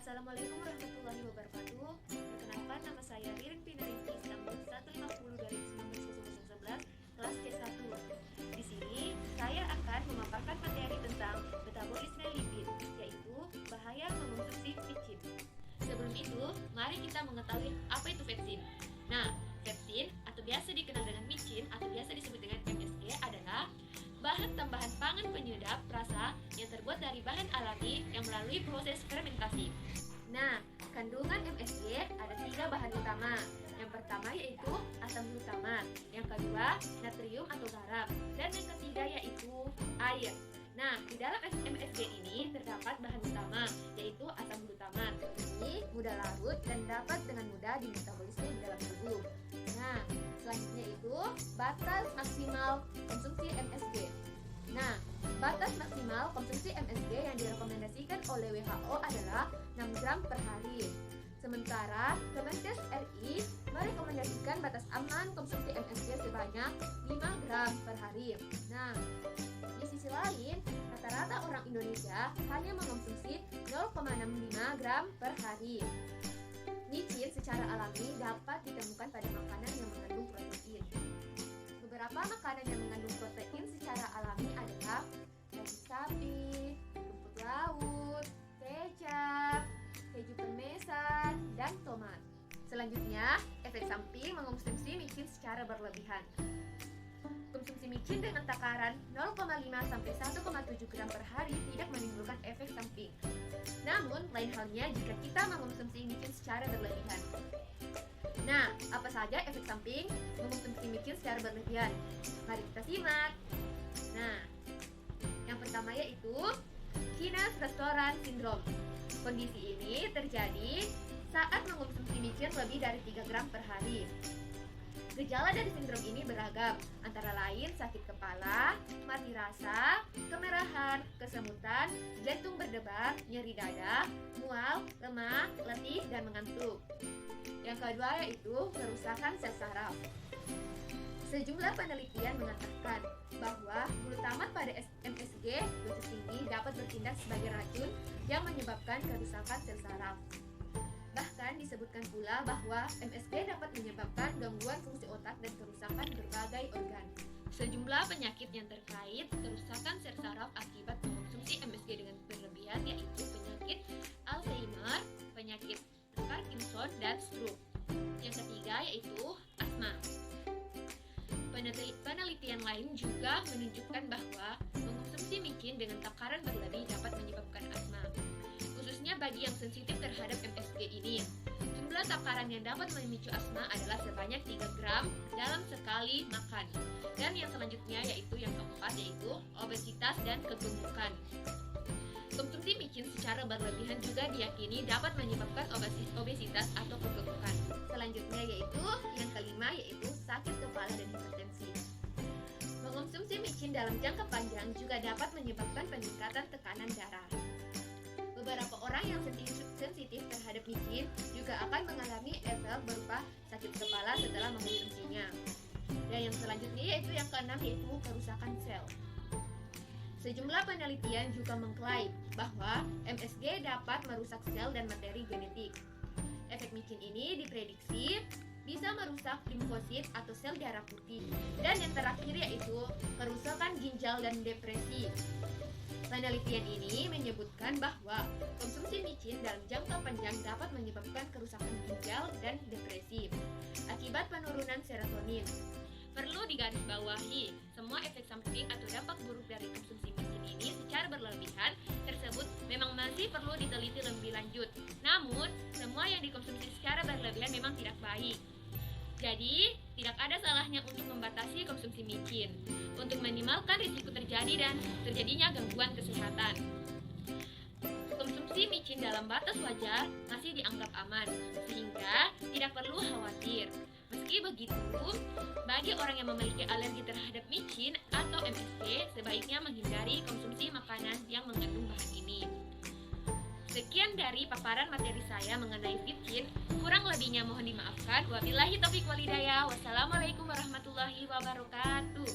Assalamualaikum warahmatullahi wabarakatuh. Perkenalkan, nama saya Ririn Pinarinti Istanbul 150/1911 kelas C1. Di sini saya akan memaparkan materi tentang metabolisme lipid, yaitu bahaya mengonsumsi micin. Sebelum itu, mari kita mengetahui apa itu pepsin. Nah, pepsin atau biasa dikenal dengan micin atau biasa disebut dengan MSG adalah bahan tambahan pangan penyedap rasa yang terbuat dari bahan alami yang melalui proses fermentasi. Nah, kandungan MSG ada 3 bahan utama. Yang pertama yaitu asam glutamat, yang kedua natrium atau garam, dan yang ketiga yaitu air. Nah, di dalam MSG ini terdapat bahan utama yaitu asam glutamat. Ini mudah larut dan dapat dengan mudah dimetabolisme di dalam tubuh. Nah, selanjutnya itu batas maksimal konsumsi MSG. Nah, batas maksimal konsumsi MSG yang direkomendasikan oleh WHO adalah 6 gram per hari. Sementara Kemenkes RI merekomendasikan batas aman konsumsi MSG sebanyak 5 gram per hari. Nah, di sisi lain, rata-rata orang Indonesia hanya mengonsumsi 0,65 gram per hari. Micin secara alami dapat ditemukan pada makanan yang mengandung protein. Beberapa makanan yang mengandung protein secara alami adalah daging sapi, rumput laut, kecap, keju parmesan, dan tomat. Selanjutnya, efek samping mengonsumsi micin secara berlebihan. Konsumsi micin dengan takaran 0,5 sampai 1,7 gram per hari tidak menimbulkan efek samping. Namun, lain halnya jika kita mengonsumsi micin secara berlebihan. Nah, apa saja efek samping mengonsumsi micin secara berlebihan? Mari kita simak. Nah, yang pertama yaitu Kina's Restaurant Syndrome. Kondisi ini terjadi saat mengonsumsi micin lebih dari 3 gram per hari. Gejala dari sindrom ini beragam, antara lain sakit kepala, mati rasa, kemerahan, kesemutan, jantung berdebar, nyeri dada, mual, lemah, letih, dan mengantuk. Yang kedua yaitu kerusakan sel saraf. Sejumlah penelitian mengatakan bahwa glutamat pada MSG dosis tinggi dapat bertindak sebagai racun yang menyebabkan kerusakan sel saraf. Bahkan disebutkan pula bahwa MSG dapat menyebabkan gangguan fungsi otak dan kerusakan berbagai organ. Sejumlah penyakit yang terkait kerusakan sel saraf akibat mengonsumsi MSG dengan berlebihan yaitu penyakit Alzheimer, penyakit Parkinson, dan stroke. Yang ketiga yaitu asma. Penelitian lain juga menunjukkan bahwa mengonsumsi micin dengan takaran berlebih dapat menyebabkan asma, khususnya bagi yang sensitif terhadap MSG ini. Jumlah takaran yang dapat memicu asma adalah sebanyak 3 gram dalam sekali makan. Dan yang selanjutnya yaitu yang keempat yaitu obesitas dan kegemukan. Konsumsi micin secara berlebihan juga diyakini dapat menyebabkan obesitas atau kegemukan. Selanjutnya yaitu yang kelima yaitu sakit kepala dan hipertensi. Mengonsumsi micin dalam jangka panjang juga dapat menyebabkan peningkatan tekanan darah. Beberapa orang yang sensitif terhadap micin juga akan mengalami efek berupa sakit kepala setelah mengonsumsinya. Dan yang selanjutnya yaitu yang keenam yaitu kerusakan sel. Sejumlah penelitian juga mengklaim bahwa MSG dapat merusak sel dan materi genetik. Efek micin ini diprediksi bisa merusak limfosit atau sel darah putih. Dan yang terakhir yaitu kerusakan ginjal dan depresi. Penelitian ini menyebutkan bahwa konsumsi micin dalam jangka panjang dapat menyebabkan kerusakan ginjal dan depresi akibat penurunan serotonin. Perlu digarisbawahi, semua efek samping atau dampak buruk dari konsumsi micin ini secara berlebihan tersebut memang masih perlu diteliti lebih lanjut. Namun, semua yang dikonsumsi secara berlebihan memang tidak baik. Jadi, tidak ada salahnya untuk membatasi konsumsi micin untuk meminimalkan risiko terjadi dan terjadinya gangguan kesehatan. Konsumsi micin dalam batas wajar masih dianggap aman, sehingga tidak perlu khawatir. Meski begitu, bagi orang yang memiliki alergi terhadap micin atau MSG, sebaiknya menghindari konsumsi makanan yang mengandung bahan ini. Sekian dari paparan materi saya mengenai micin, kurang lebihnya mohon dimaafkan. Wabillahi taufiq walhidayah. Wassalamualaikum warahmatullahi wabarakatuh.